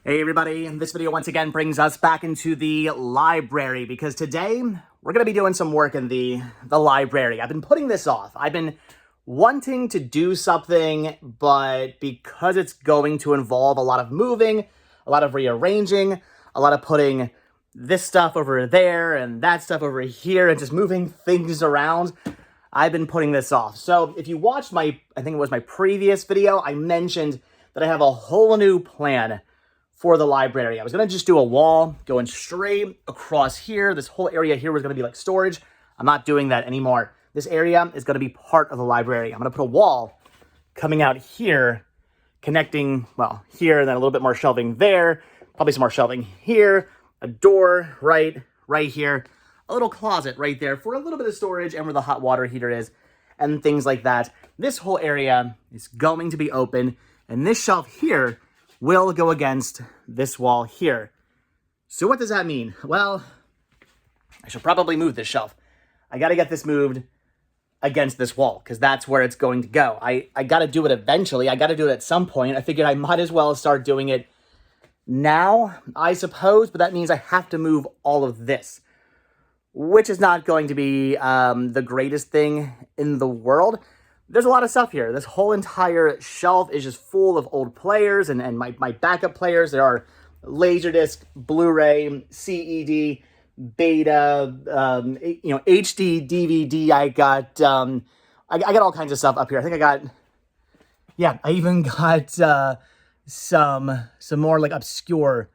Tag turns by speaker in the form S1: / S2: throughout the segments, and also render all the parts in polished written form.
S1: Hey everybody, this video once again brings us back into the library because today we're going to be doing some work in the library. I've been putting this off. I've been wanting to do something, but because it's going to involve a lot of moving, a lot of rearranging, a lot of putting this stuff over there and that stuff over here and just moving things around, I've been putting this off. So if you watched I think it was my previous video, I mentioned that I have a whole new plan for the library. I was going to just do a wall going straight across here. This whole area here was going to be like storage. I'm not doing that anymore. This area is going to be part of the library. I'm going to put a wall coming out here, connecting, well, here, and then a little bit more shelving there, probably some more shelving here, a door right here, a little closet right there for a little bit of storage and where the hot water heater is and things like that. This whole area is going to be open, and this shelf here will go against this wall here. So what does that mean? Well, I should probably move this shelf. I got to get this moved against this wall because that's where it's going to go. I got to do it eventually. I got to do it at some point. I figured I might as well start doing it now, I suppose, but that means I have to move all of this, which is not going to be the greatest thing in the world. There's a lot of stuff here. This whole entire shelf is just full of old players and my backup players. There are Laserdisc, Blu-ray, CED, Beta, HD, DVD. I got all kinds of stuff up here. I think I even got some more like obscure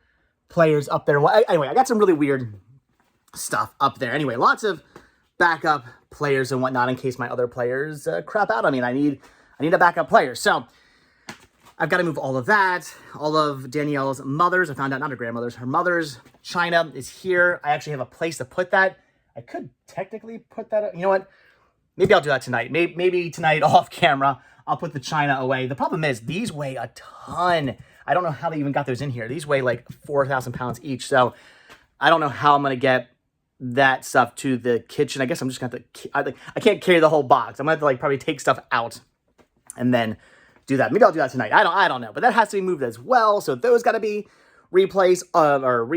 S1: players up there. Well, anyway, I got some really weird stuff up there. Anyway, lots of backup players and whatnot in case my other players crap out. I mean, I need a backup player. So I've got to move all of that. All of Danielle's mother's, I found out, not her grandmother's, her mother's china is here. I actually have a place to put that. I could technically put that, you know what? Maybe I'll do that tonight. Maybe tonight off camera, I'll put the china away. The problem is these weigh a ton. I don't know how they even got those in here. These weigh like 4,000 pounds each. So I don't know how I'm going to get that stuff to the kitchen. I guess I'm just going to have to, I can't carry the whole box. I'm going to have to like probably take stuff out and then do that. Maybe I'll do that tonight. I don't know, but that has to be moved as well. So those got to be replaced replaced,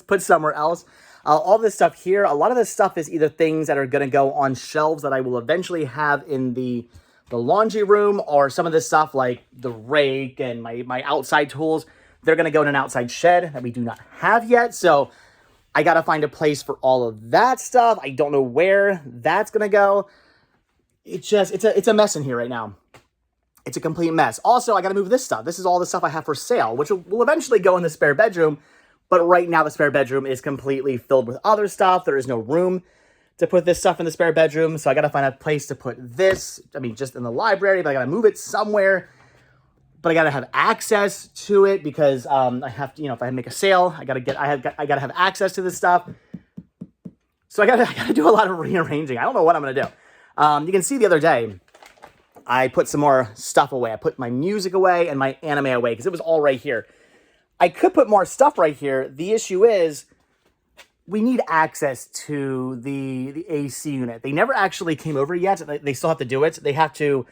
S1: put somewhere else. All this stuff here, a lot of this stuff is either things that are going to go on shelves that I will eventually have in the laundry room, or some of this stuff like the rake and my outside tools, they're going to go in an outside shed that we do not have yet. So I got to find a place for all of that stuff. I don't know where that's going to go. It's a mess in here right now. It's a complete mess. Also, I got to move this stuff. This is all the stuff I have for sale, which will eventually go in the spare bedroom. But right now, the spare bedroom is completely filled with other stuff. There is no room to put this stuff in the spare bedroom. So I got to find a place to put this. I mean, just in the library, but I got to move it somewhere. But I got to have access to it because I have to, if I make a sale, I got to have access to this stuff. So I got to do a lot of rearranging. I don't know what I'm going to do. You can see the other day, I put some more stuff away. I put my music away and my anime away because it was all right here. I could put more stuff right here. The issue is we need access to the AC unit. They never actually came over yet. They still have to do it. They have to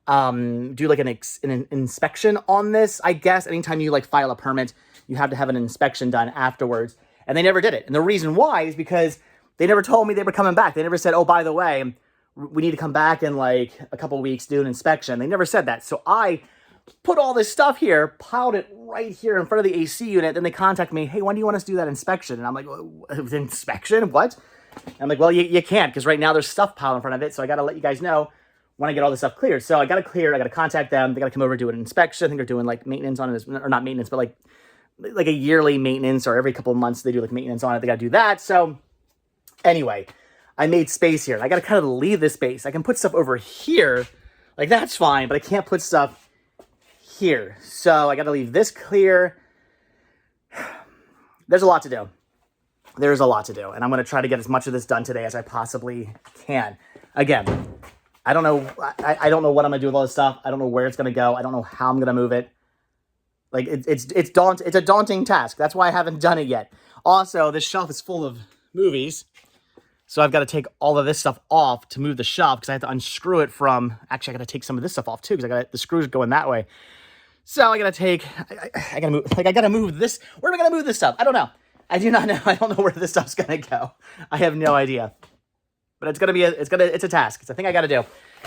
S1: do like an inspection on this, I guess. Anytime you like file a permit, you have to have an inspection done afterwards. And they never did it. And the reason why is because they never told me they were coming back. They never said, oh, by the way, we need to come back in like a couple weeks, do an inspection. They never said that. So I put all this stuff here, piled it right here in front of the AC unit. Then they contact me, hey, when do you want us to do that inspection? And I'm like, inspection? What? And I'm like, well, you can't because right now there's stuff piled in front of it. So I got to let you guys know when I get all this stuff cleared. So I got to clear. I got to contact them. They got to come over, do an inspection. I think they're doing like maintenance on it, or not maintenance, but like a yearly maintenance, or every couple of months they do like maintenance on it. They got to do that. So anyway, I made space here. I got to kind of leave this space. I can put stuff over here. Like that's fine, but I can't put stuff here. So I got to leave this clear. There's a lot to do. There's a lot to do. And I'm going to try to get as much of this done today as I possibly can. Again, I don't know. I don't know what I'm going to do with all this stuff. I don't know where it's going to go. I don't know how I'm going to move it. Like it's a daunting task. That's why I haven't done it yet. Also, this shelf is full of movies. So I've got to take all of this stuff off to move the shelf because I have to unscrew it from... Actually, I got to take some of this stuff off too because the screws going that way. So I gotta move, like I gotta move this. Where am I gonna move this stuff? I don't know. I do not know. I don't know where this stuff's gonna go. I have no idea. But it's a task. It's a thing I gotta do.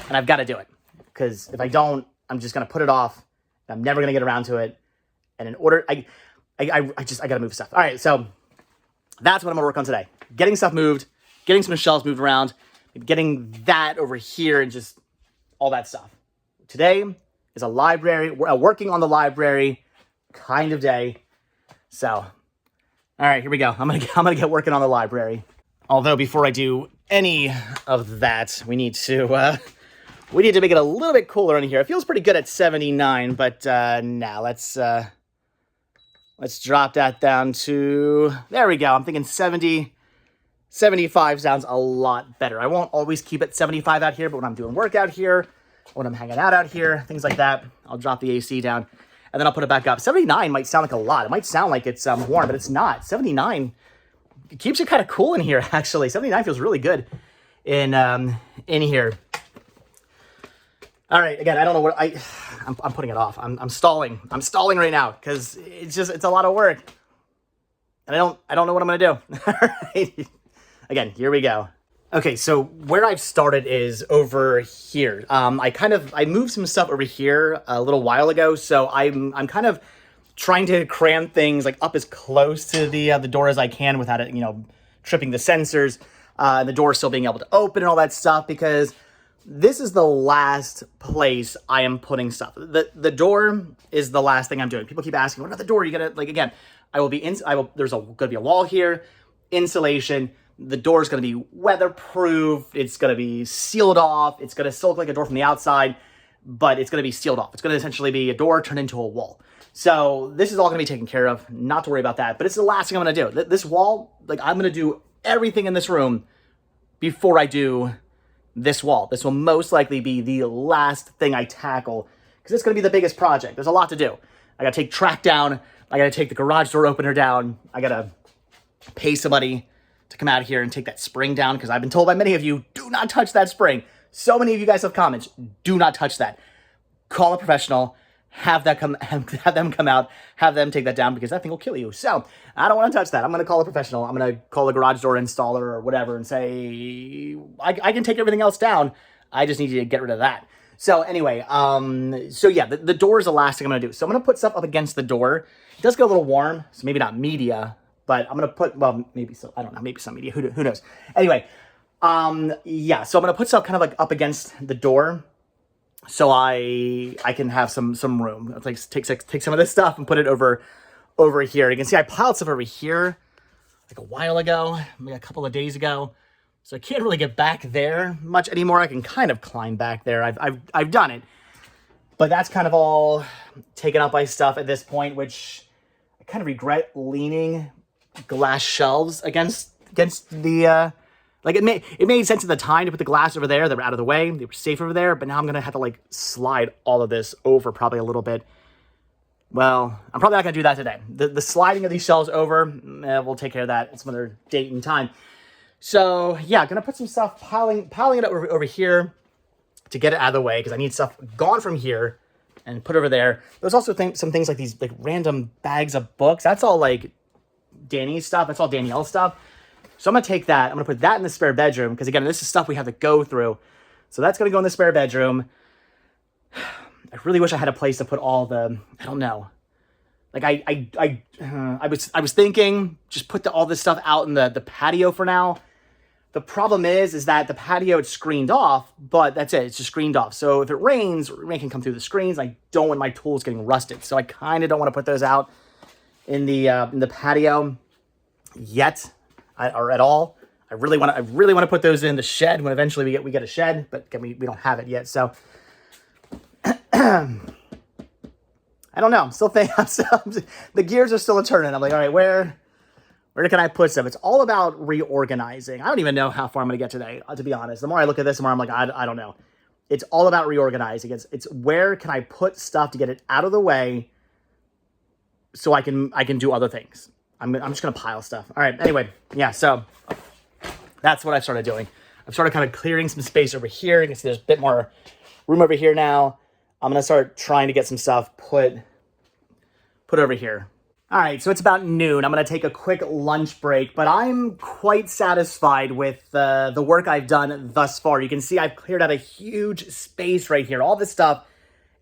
S1: And I've gotta do it. Because if I don't, I'm just gonna put it off. And I'm never gonna get around to it. And in order, I gotta move stuff. All right, so that's what I'm gonna work on today. Getting stuff moved, getting some shelves moved around, getting that over here and just all that stuff. Today is a library, working on the library kind of day. So, all right, here we go. I'm gonna get working on the library. Although before I do any of that, we need to make it a little bit cooler in here. It feels pretty good at 79, but now let's drop that down to, there we go. I'm thinking 70, 75 sounds a lot better. I won't always keep it 75 out here, but when I'm doing work out here, when I'm hanging out here, things like that, I'll drop the AC down and then I'll put it back up. 79 might sound like a lot. It might sound like it's warm, but it's not. 79, it keeps you kind of cool in here, actually. 79 feels really good in here. All right, again, I don't know what I'm putting it off. I'm stalling. I'm stalling right now because it's a lot of work. And I don't know what I'm gonna do. All right. Again, here we go. Okay, so where I've started is over here. I moved some stuff over here a little while ago, so I'm kind of trying to cram things like up as close to the door as I can without it, tripping the sensors, and the door still being able to open and all that stuff, because this is the last place I am putting stuff. The door is the last thing I'm doing. People keep asking, what about the door? You gotta, again, there's gonna be a wall here, insulation. The door is going to be weatherproof. It's going to be sealed off. It's going to still look like a door from the outside, but it's going to be sealed off. It's going to essentially be a door turned into a wall. So this is all going to be taken care of. Not to worry about that, but it's the last thing I'm going to do. This wall, I'm going to do everything in this room before I do this wall. This will most likely be the last thing I tackle because it's going to be the biggest project. There's a lot to do. I got to take track down. I got to take the garage door opener down. I got to pay somebody to come out here and take that spring down, because I've been told by many of you, do not touch that spring. So many of you guys have comments, do not touch that. Call a professional, have them come out, have them take that down, because that thing will kill you. So I don't want to touch that. I'm going to call a professional. I'm going to call a garage door installer or whatever and say, I can take everything else down. I just need you to get rid of that. So anyway, so yeah, the door is the last thing I'm going to do. So I'm going to put stuff up against the door. It does get a little warm, so maybe not media, but I'm going to put, well, maybe so, I don't know, maybe some media, who knows. Anyway, yeah, so I'm going to put stuff kind of like up against the door so I can have some room. I'll take some of this stuff and put it over here. You can see I piled stuff over here like a while ago, maybe a couple of days ago. So I can't really get back there much anymore. I can kind of climb back there. I've done it. But that's kind of all taken up by stuff at this point, which I kind of regret leaning glass shelves against the it made sense at the time to put the glass over there. They were out of the way, they were safe over there, but now I'm gonna have to slide all of this over probably a little bit. Well, I'm probably not gonna do that today. The sliding of these shelves over, we'll take care of that at some other date and time. So yeah, gonna put some stuff, piling it up over here to get it out of the way, because I need stuff gone from here and put over there. There's also some things like these random bags of books. That's all Danny's stuff. That's all Danielle's stuff. So I'm going to take that. I'm going to put that in the spare bedroom, because again, this is stuff we have to go through. So that's going to go in the spare bedroom. I really wish I had a place to put all the, I don't know. I was thinking just put all this stuff out in the patio for now. The problem is that the patio, it's screened off, but that's it. It's just screened off. So if it rains, rain can come through the screens. I don't want my tools getting rusted. So I kind of don't want to put those out in the patio yet, or at all. I really want to put those in the shed when eventually we get a shed, but again, we don't have it yet. So I don't know. I'm still thinking. The gears are still turning. I'm like, all right, where can I put stuff? It's all about reorganizing. I don't even know how far I'm going to get today, to be honest. The more I look at this, the more I'm like, I don't know. It's all about reorganizing. It's where can I put stuff to get it out of the way so I can do other things. I'm just going to pile stuff. All right, anyway, yeah, so that's what I've started doing. I've started kind of clearing some space over here. You can see there's a bit more room over here now. I'm going to start trying to get some stuff put put over here. All right, so it's about noon. I'm gonna take a quick lunch break, but I'm quite satisfied with the work I've done thus far. You can see I've cleared out a huge space right here. All this stuff,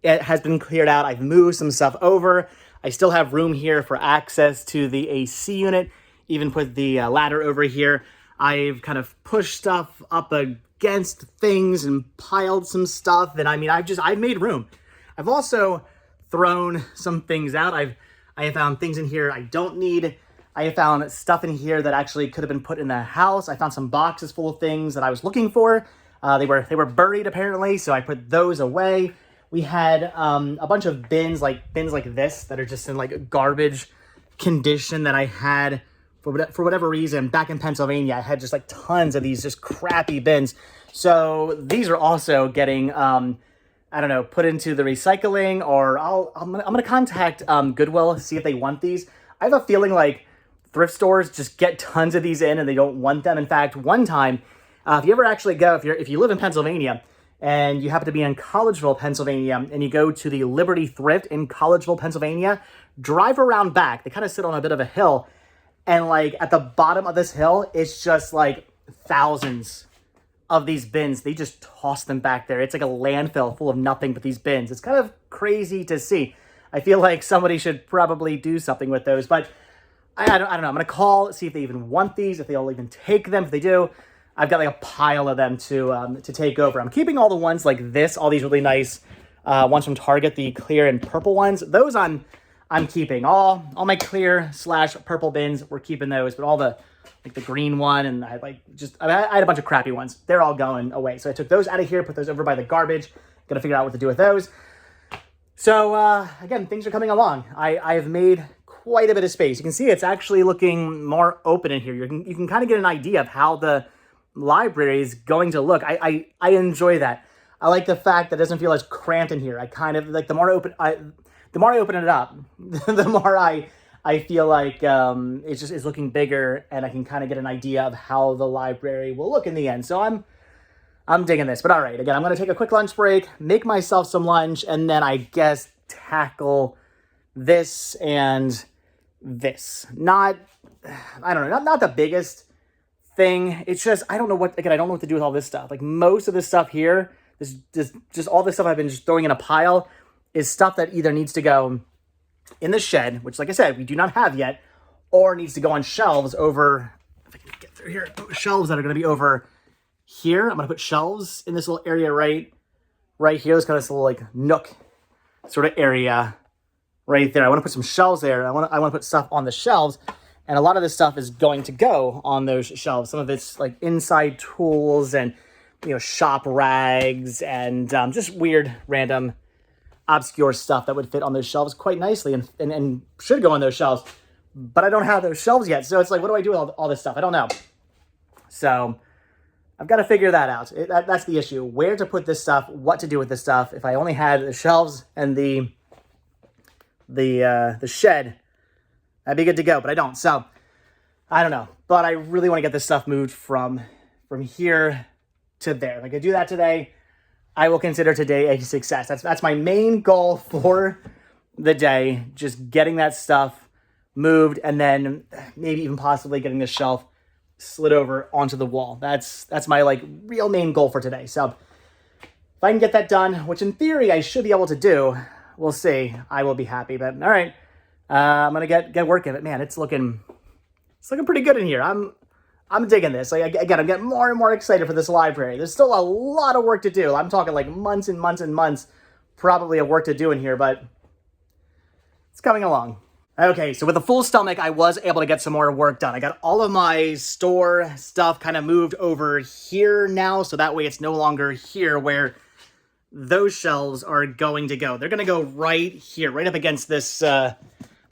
S1: it has been cleared out. I've moved some stuff over. I still have room here for access to the AC unit, even put the ladder over here. I've kind of pushed stuff up against things and piled some stuff, and I mean, I've made room. I've also thrown some things out. I have found things in here I don't need. I have found stuff in here that actually could have been put in the house. I found some boxes full of things that I was looking for. They were buried apparently, so I put those away. We had a bunch of bins like this that are just in like garbage condition that I had for whatever reason back in Pennsylvania. I had just like tons of these just crappy bins. So these are also getting I don't know, put into the recycling, or I'm gonna contact Goodwill, see if they want these. I have a feeling like thrift stores just get tons of these in and they don't want them. In fact, one time, if you ever actually go, if you live in Pennsylvania and you happen to be in Collegeville, Pennsylvania, and you go to the Liberty Thrift in Collegeville, Pennsylvania, drive around back. They kind of sit on a bit of a hill, and like at the bottom of this hill, it's just like thousands of these bins. They just toss them back there. It's like a landfill full of nothing but these bins. It's kind of crazy to see. I feel like somebody should probably do something with those, but I don't know. I'm going to call, see if they even want these, if they'll even take them. If they do, I've got like a pile of them to take over. I'm keeping all the ones like this, all these really nice ones from Target, the clear and purple ones. Those I'm keeping. All my clear / purple bins, we're keeping those, but all the like the green one, and I had a bunch of crappy ones. They're all going away. So I took those out of here, put those over by the garbage. Gonna figure out what to do with those. So again, things are coming along. I have made quite a bit of space. You can see it's actually looking more open in here. You can kind of get an idea of how the library is going to look. I enjoy that. I like the fact that it doesn't feel as cramped in here. I kind of like the more I open it up, the more I feel like it's looking bigger, and I can kind of get an idea of how the library will look in the end. So I'm digging this. But all right, again, I'm going to take a quick lunch break, make myself some lunch, and then I guess tackle this and this. Not the biggest thing. It's just, I don't know what to do with all this stuff. Like most of this stuff here, just all this stuff I've been just throwing in a pile is stuff that either needs to go in the shed, which like I said, we do not have yet, or needs to go on shelves over, if I can get through here, shelves that are going to be over here. I'm going to put shelves in this little area right here. There's kind of this little like nook sort of area right there. I want to put some shelves there. I want to put stuff on the shelves, and a lot of this stuff is going to go on those shelves. Some of it's like inside tools and, you know, shop rags and just weird, random, obscure stuff that would fit on those shelves quite nicely and should go on those shelves. But I don't have those shelves yet. So it's like, what do I do with all this stuff? I don't know. So I've got to figure that out. That's the issue. Where to put this stuff, what to do with this stuff. If I only had the shelves and the shed, that'd be good to go, but I don't. So I don't know. But I really want to get this stuff moved from here to there. If I could do that today, I will consider today a success. That's my main goal for the day, just getting that stuff moved, and then maybe even possibly getting the shelf slid over onto the wall. That's my like real main goal for today. So if I can get that done, which in theory I should be able to do, we'll see. I will be happy. But all right, I'm gonna get working. But man, it's looking pretty good in here. I'm digging this. Like, again, I'm getting more and more excited for this library. There's still a lot of work to do. I'm talking like months and months and months probably of work to do in here, but it's coming along. Okay, so with a full stomach, I was able to get some more work done. I got all of my store stuff kind of moved over here now, so that way it's no longer here where those shelves are going to go. They're going to go right here, right up against this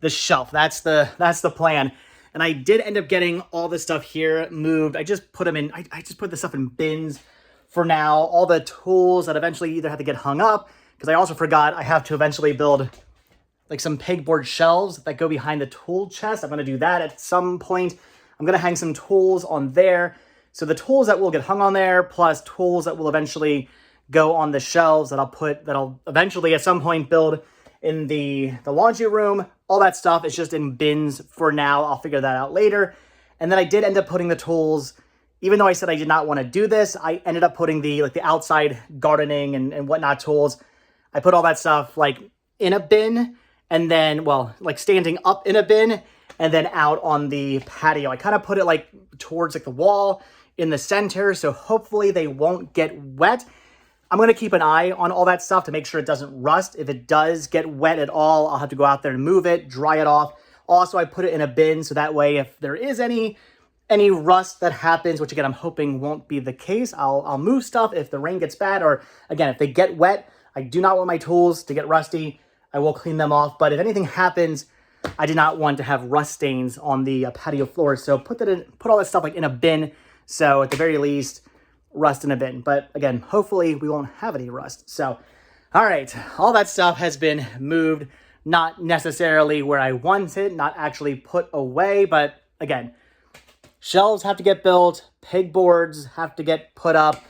S1: this shelf. That's the plan. And I did end up getting all this stuff here moved. I just put them in, I just put this stuff in bins for now. All the tools that eventually either have to get hung up, because I also forgot I have to eventually build like some pegboard shelves that go behind the tool chest. I'm going to do that at some point. I'm going to hang some tools on there. So the tools that will get hung on there, plus tools that will eventually go on the shelves that I'll eventually at some point build in the laundry room, all that stuff is just in bins for now. I'll figure that out later. And then I did end up putting the tools, even though I said I did not want to do this, I ended up putting the outside gardening and whatnot tools. I put all that stuff like in a bin, and then, well, like standing up in a bin, and then out on the patio. I kind of put it like towards like the wall in the center, so hopefully they won't get wet. I'm going to keep an eye on all that stuff to make sure it doesn't rust. If it does get wet at all, I'll have to go out there and move it, dry it off. Also, I put it in a bin, so that way if there is any rust that happens, which again, I'm hoping won't be the case, I'll move stuff if the rain gets bad, or again, if they get wet, I do not want my tools to get rusty. I will clean them off, but if anything happens, I did not want to have rust stains on the patio floor, so put all that stuff like in a bin, so at the very least, rust in a bin. But again, hopefully we won't have any rust. So, all right, all that stuff has been moved, not necessarily where I want it, not actually put away, but again, shelves have to get built, pegboards have to get put up,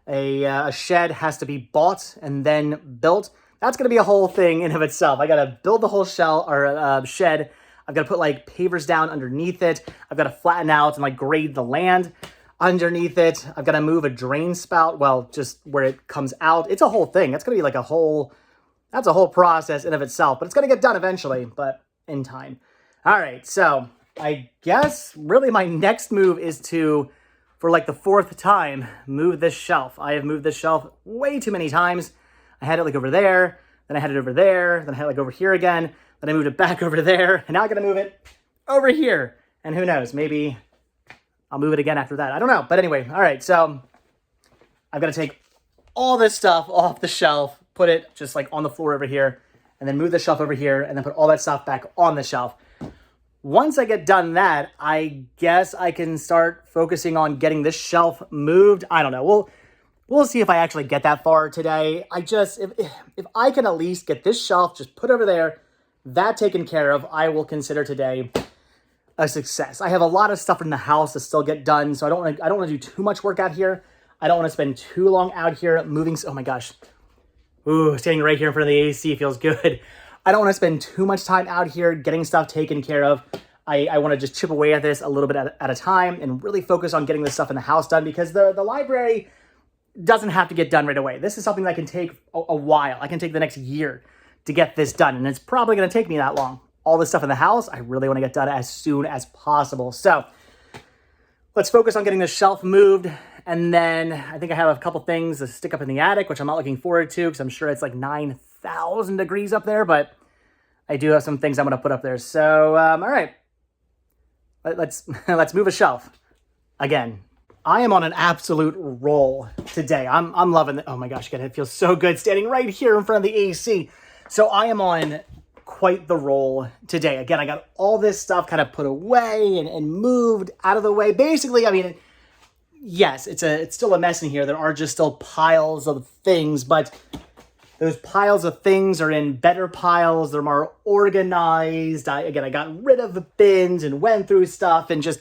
S1: a shed has to be bought and then built. That's going to be a whole thing in of itself. I got to build the whole shed. I've got to put like pavers down underneath it. I've got to flatten out and like grade the land underneath it. I've got to move a drain spout, well, just where it comes out. It's a whole thing. That's going to be like that's a whole process in of itself, but it's going to get done eventually, but in time. All right, so I guess really my next move is to, for like the 4th time, move this shelf. I have moved this shelf way too many times. I had it like over there, then I had it over there, then I had it like over here again, then I moved it back over there, and now I'm going to move it over here. And who knows, maybe I'll move it again after that. I don't know. But anyway, all right. So I've got to take all this stuff off the shelf, put it just like on the floor over here, and then move the shelf over here, and then put all that stuff back on the shelf. Once I get done that, I guess I can start focusing on getting this shelf moved. I don't know. We'll see if I actually get that far today. If I can at least get this shelf just put over there, that taken care of, I will consider today a success. I have a lot of stuff in the house to still get done, so I don't want to do too much work out here. I don't want to spend too long out here moving. Oh my gosh. Ooh, standing right here in front of the AC feels good. I don't want to spend too much time out here getting stuff taken care of. I want to just chip away at this a little bit at a time and really focus on getting this stuff in the house done, because the library doesn't have to get done right away. This is something that can take a while. I can take the next year to get this done, and it's probably going to take me that long. All this stuff in the house, I really want to get done as soon as possible. So let's focus on getting the shelf moved. And then I think I have a couple things to stick up in the attic, which I'm not looking forward to because I'm sure it's like 9,000 degrees up there, but I do have some things I'm going to put up there. So, all right, let's move a shelf. Again, I am on an absolute roll today. I'm loving it. Oh my gosh, again, it feels so good standing right here in front of the AC. So I am on quite the roll today. Again, I got all this stuff kind of put away and moved out of the way. Basically, I mean, yes, it's still a mess in here. There are just still piles of things, but those piles of things are in better piles. They're more organized. I got rid of the bins and went through stuff, and just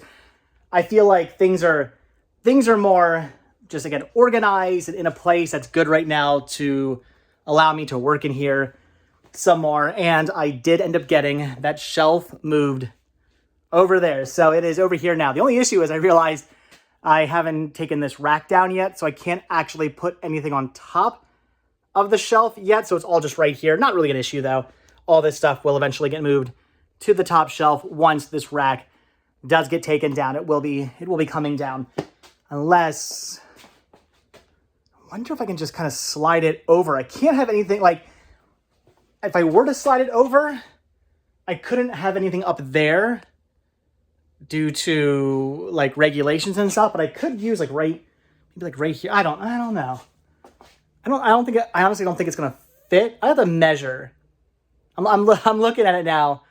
S1: I feel like things are more just, again, organized and in a place that's good right now to allow me to work in here some more. And I did end up getting that shelf moved over there. So it is over here now. The only issue is I realized I haven't taken this rack down yet, so I can't actually put anything on top of the shelf yet. So it's all just right here. Not really an issue though. All this stuff will eventually get moved to the top shelf once this rack does get taken down. It will be coming down, unless I wonder if I can just kind of slide it over. I can't have anything like, if I were to slide it over, I couldn't have anything up there due to like regulations and stuff, but I could use like maybe right here. I don't know. I honestly don't think it's going to fit. I have to measure. I'm looking at it now.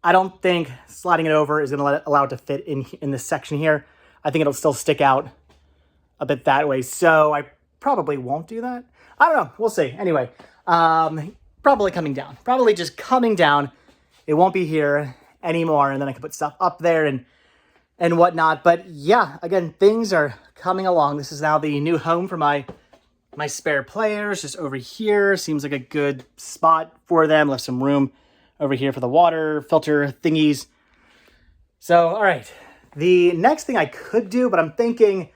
S1: I don't think sliding it over is going to allow it to fit in this section here. I think it'll still stick out a bit that way. So I probably won't do that. I don't know. We'll see. Anyway, probably coming down. Probably just coming down. It won't be here anymore, and then I can put stuff up there and whatnot. But yeah, again, things are coming along. This is now the new home for my spare players, just over here. Seems like a good spot for them. Left some room over here for the water filter thingies. So, all right. The next thing I could do, but I'm thinking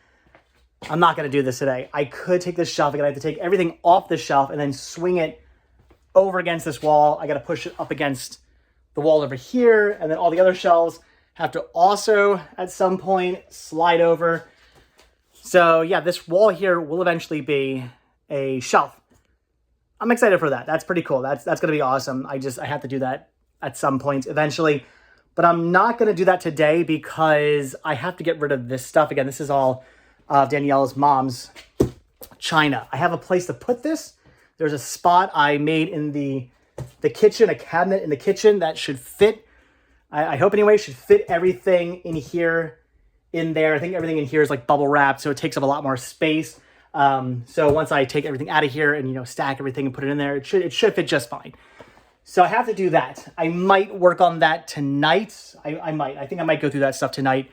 S1: I'm not going to do this today. I could take this shelf. I have to take everything off the shelf and then swing it over against this wall. I got to push it up against the wall over here. And then all the other shelves have to also, at some point, slide over. So, yeah, this wall here will eventually be a shelf. I'm excited for that. That's pretty cool. That's going to be awesome. I have to do that at some point eventually. But I'm not going to do that today because I have to get rid of this stuff. Again, this is all Danielle's mom's china. I have a place to put this. There's a spot I made in the kitchen, a cabinet in the kitchen that should fit. I hope anyway, should fit everything in here, in there. I think everything in here is like bubble wrapped, so it takes up a lot more space. So once I take everything out of here and, stack everything and put it in there, it should fit just fine. So I have to do that. I might work on that tonight. I might. I think I might go through that stuff tonight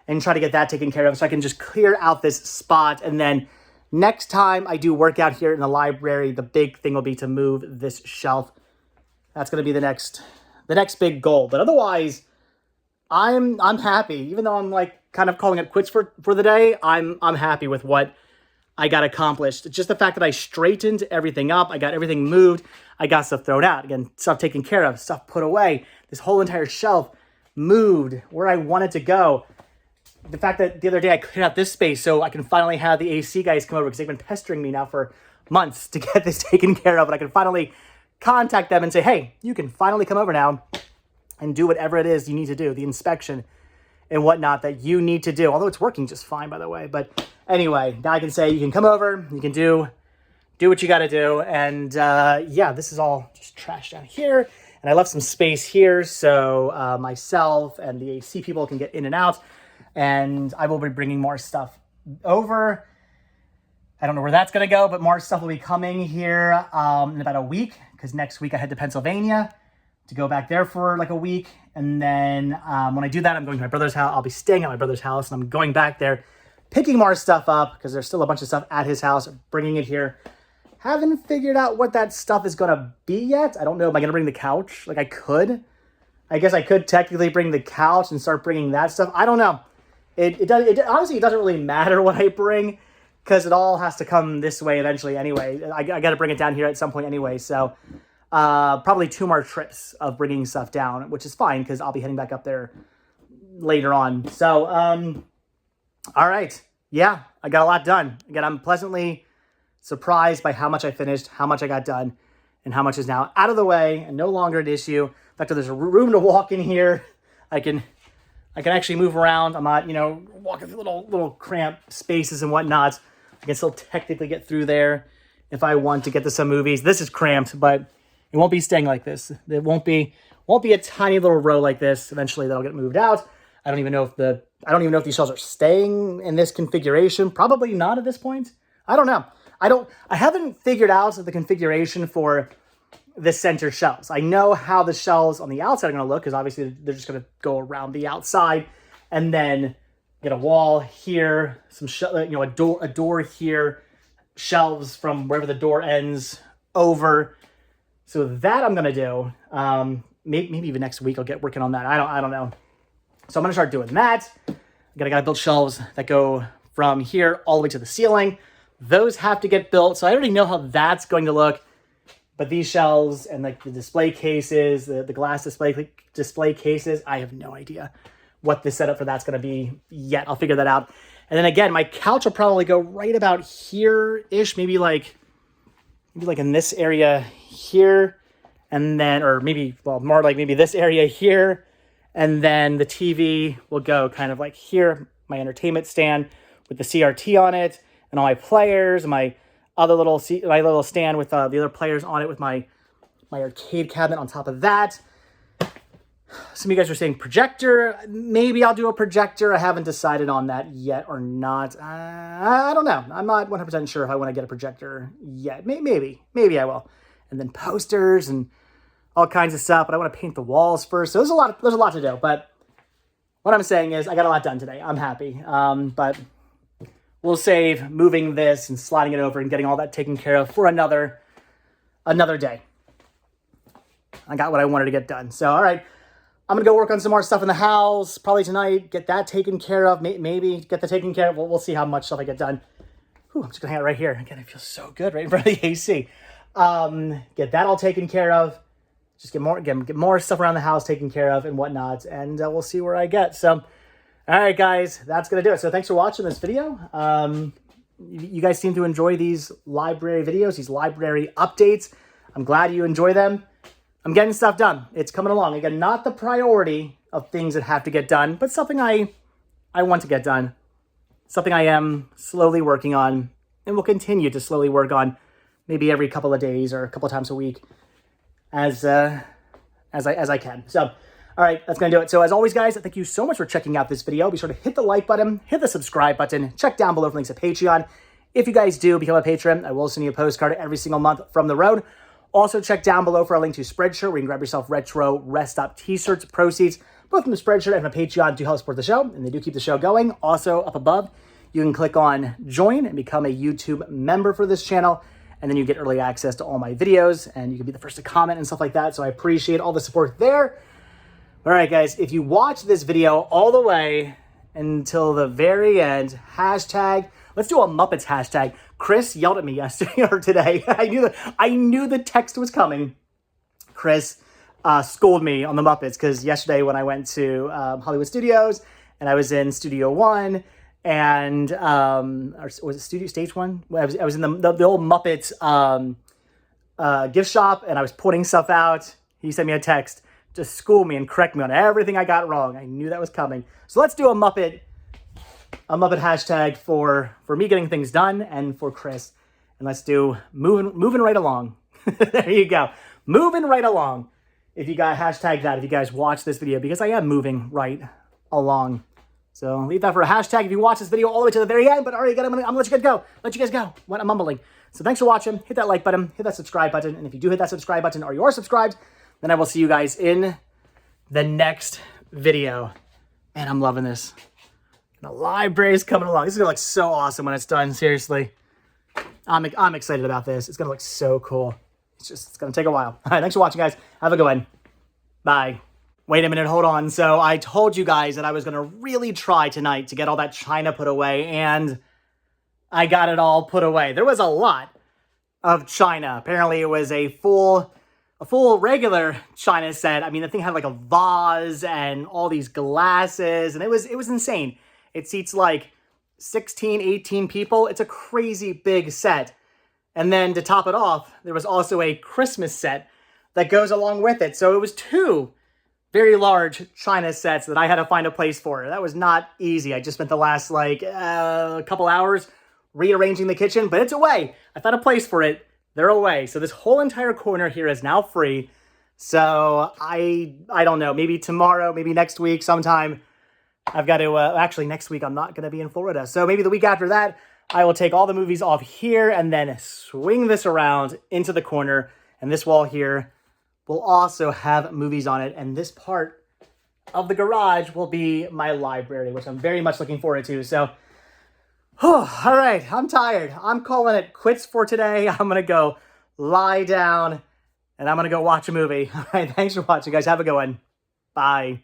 S1: and try to get that taken care of so I can just clear out this spot. And then next time I do work out here in the library, the big thing will be to move this shelf. That's going to be the next big goal. But otherwise, I'm happy. Even though I'm like kind of calling it quits for the day, I'm happy with what I got accomplished. It's just the fact that I straightened everything up. I got everything moved. I got stuff thrown out. Again, stuff taken care of, stuff put away. This whole entire shelf moved where I wanted to go. The fact that the other day I cleared out this space so I can finally have the AC guys come over because they've been pestering me now for months to get this taken care of. And I can finally contact them and say, hey, you can finally come over now and do whatever it is you need to do, the inspection and whatnot that you need to do. Although it's working just fine, by the way. But anyway, now I can say you can come over, you can do what you got to do. And yeah, this is all just trash down here. And I left some space here so myself and the AC people can get in and out. And I will be bringing more stuff over. I don't know where that's going to go, but more stuff will be coming here in about a week. Because next week I head to Pennsylvania to go back there for like a week. And then when I do that, I'm going to my brother's house. I'll be staying at my brother's house. And I'm going back there, picking more stuff up. Because there's still a bunch of stuff at his house, bringing it here. Haven't figured out what that stuff is going to be yet. I don't know. Am I going to bring the couch? Like I could. I guess I could technically bring the couch and start bringing that stuff. I don't know. It honestly, it doesn't really matter what I bring. Because it all has to come this way eventually anyway. I got to bring it down here at some point anyway. So probably 2 more trips of bringing stuff down, which is fine because I'll be heading back up there later on. So, all right. Yeah, I got a lot done. Again, I'm pleasantly surprised by how much I finished, how much I got done, and how much is now out of the way and no longer an issue. In fact, there's a room to walk in here. I can actually move around. I'm not, walking through little cramped spaces and whatnot. I can still technically get through there if I want to get to some movies. This is cramped, but it won't be staying like this. It won't be a tiny little row like this. Eventually that'll get moved out. I don't even know if these shelves are staying in this configuration. Probably not at this point. I don't know. I haven't figured out the configuration for the center shelves. I know how the shelves on the outside are going to look because obviously they're just going to go around the outside and then get a wall here, a door here, shelves from wherever the door ends over. So that I'm gonna do. Maybe even next week I'll get working on that. I don't know. So I'm gonna start doing that. I gotta build shelves that go from here all the way to the ceiling. Those have to get built. So I already know how that's going to look. But these shelves and like the display cases, the glass display cases, I have no idea what the setup for that's going to be yet. I'll figure that out. And then again, my couch will probably go right about here-ish, maybe like in this area here, and then, or maybe, well, more like maybe this area here, and then the TV will go kind of like here, my entertainment stand with the CRT on it, and all my players, and my little stand with the other players on it with my arcade cabinet on top of that. Some of you guys are saying projector. Maybe I'll do a projector. I haven't decided on that yet or not. I don't know. I'm not 100% sure if I want to get a projector yet. Maybe I will. And then posters and all kinds of stuff. But I want to paint the walls first. So there's a lot to do. But what I'm saying is I got a lot done today. I'm happy. But we'll save moving this and sliding it over and getting all that taken care of for another day. I got what I wanted to get done. So, all right. I'm going to go work on some more stuff in the house, probably tonight, get that taken care of, maybe get that taken care of. We'll see how much stuff I get done. Whew, I'm just going to hang out right here. Again, it feels so good right in front of the AC. Get that all taken care of. Just get more stuff around the house taken care of and whatnot, and we'll see where I get. So, all right, guys, that's going to do it. So thanks for watching this video. You guys seem to enjoy these library videos, these library updates. I'm glad you enjoy them. I'm getting stuff done. It's coming along. Again, not the priority of things that have to get done, but something I want to get done. Something I am slowly working on and will continue to slowly work on, maybe every couple of days or a couple of times a week as I can. So, all right, that's going to do it. So as always, guys, thank you so much for checking out this video. Be sure to hit the like button, hit the subscribe button, check down below for links to Patreon. If you guys do become a patron, I will send you a postcard every single month from the road. Also, check down below for a link to Spreadshirt, where you can grab yourself retro Rest Stop t-shirts. Proceeds, both from the Spreadshirt and from Patreon, do help support the show, and they do keep the show going. Also, up above, you can click on Join and become a YouTube member for this channel, and then you get early access to all my videos, and you can be the first to comment and stuff like that, so I appreciate all the support there. All right, guys, if you watch this video all the way until the very end, hashtag, let's do a Muppets hashtag. Chris yelled at me yesterday or today. I knew the text was coming. Chris scolded me on the Muppets because yesterday when I went to Hollywood Studios and I was in Studio One and or was it Stage One? I was in the old Muppets gift shop and I was putting stuff out. He sent me a text to school me and correct me on everything I got wrong. I knew that was coming. So let's do a Muppet hashtag for me getting things done and for Chris. And let's do moving right along. There you go. Moving right along. If you guys hashtag that, if you guys watch this video, because I am moving right along. So leave that for a hashtag if you watch this video all the way to the very end. But all right, I'm gonna let you guys go. Let you guys go. When I'm mumbling. So thanks for watching. Hit that like button. Hit that subscribe button. And if you do hit that subscribe button or you're subscribed, then I will see you guys in the next video. And I'm loving this. The library is coming along. This is going to look so awesome when it's done. Seriously. I'm excited about this. It's going to look so cool. It's going to take a while. All right, thanks for watching, guys. Have a good one. Bye. Wait a minute. Hold on. So I told you guys that I was going to really try tonight to get all that china put away, and I got it all put away. There was a lot of china. Apparently, it was a full regular china set. I mean, the thing had like a vase and all these glasses, and it was insane. It seats like 16, 18 people. It's a crazy big set. And then to top it off, there was also a Christmas set that goes along with it. So it was two very large china sets that I had to find a place for. That was not easy. I just spent the last couple hours rearranging the kitchen, but it's away. I found a place for it. They're away. So this whole entire corner here is now free. So I don't know, maybe tomorrow, maybe next week sometime, I've got to, actually next week I'm not going to be in Florida. So maybe the week after that, I will take all the movies off here and then swing this around into the corner. And this wall here will also have movies on it. And this part of the garage will be my library, which I'm very much looking forward to. So, all right, I'm tired. I'm calling it quits for today. I'm going to go lie down and I'm going to go watch a movie. All right, thanks for watching, guys. Have a good one. Bye.